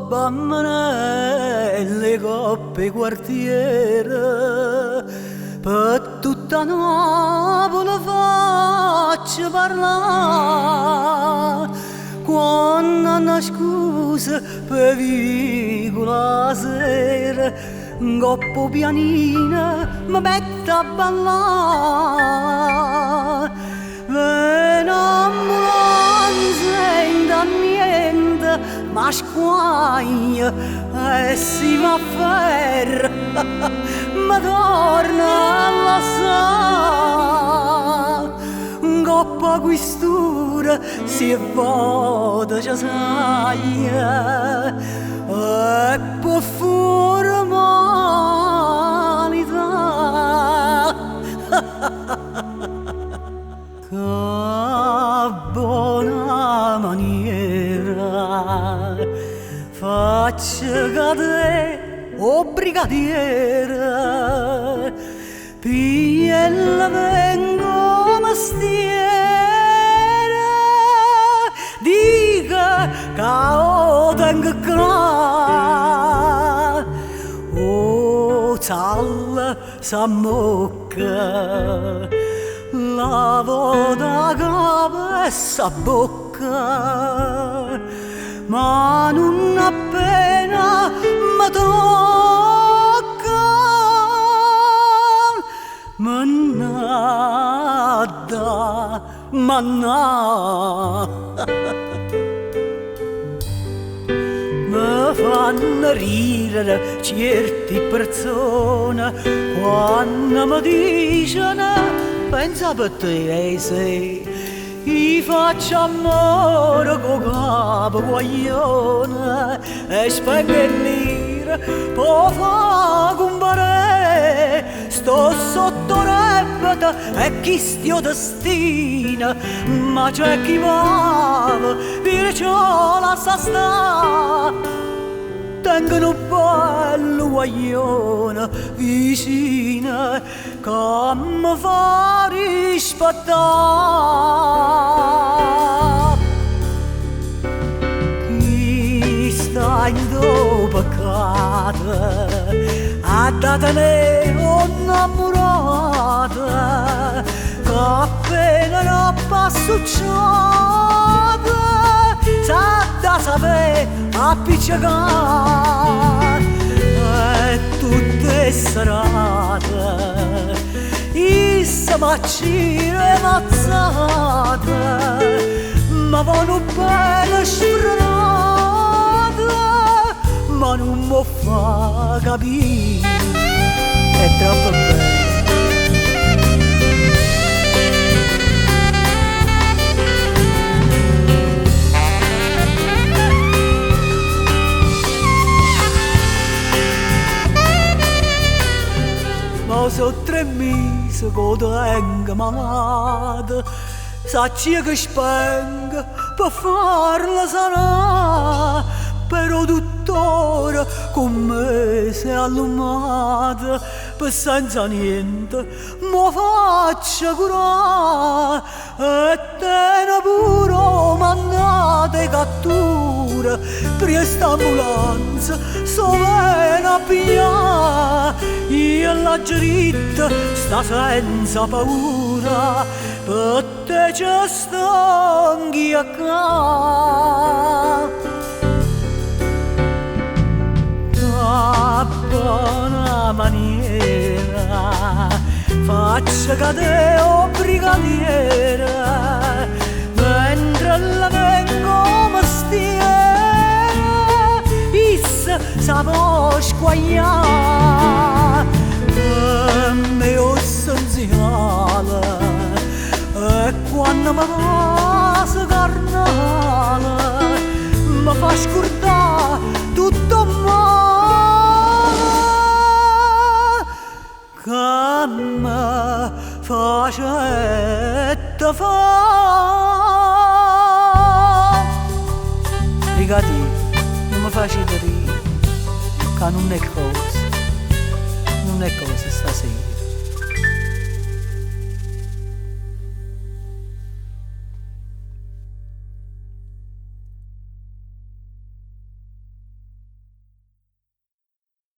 bambinelle coppe quartiere, per tutta Napoli faccio parlare. Quando hanno scusa per vicola sera, coppo pianina mi metto a ballare. Viene ambulanza e da niente ma squaglia e si va a ferro, ma torna a lassare. Coppa questura si è vota ciasaglia e per formalità. Che buona maniera faccio cadere o brigadiere, pigliella vengo mestiere, dica che ho tengo clar. Oh, zalla s'ammocca, lavo da capo e sa bocca, ma non appena mi tocca, mannaggia, mi fanno ridere certe persone quando mi dicono pensa per te sei. Gli faccio amore con capo guaglione e spengo il lire per fa compare. Sto sotto repeta e chi stia destina, ma c'è chi va perciò la sa sta. Tengono bello guaglione vicina che mi fa rispettare. Chi sta in tuo peccato a datene innamorata, che appena non passo sa da sapere appiccicare. E tutte serate issa maccire mazzate, ma vanno bene sfrenate, ma non mi fa capire, è troppo bello. So 3 mesi che tengo malata, sacci che spengo per farla sanare, però tuttora con me si è allumata, per senza niente mi faccio curare, e te ne pure mandate cattura, per quest'ambulanza so bene a pigliare. Io la giritta sta senza paura, per te ci stanghi a ca. Da buona maniera faccio cadere o brigadiere, mentre la vengo mestiere, issa sa può squagliare. Me essenziale e quando mi passa carnale mi fa scordare tutto male che mi facette fa. Brigadiere, non mi facete ridere, che non è cosa stasera.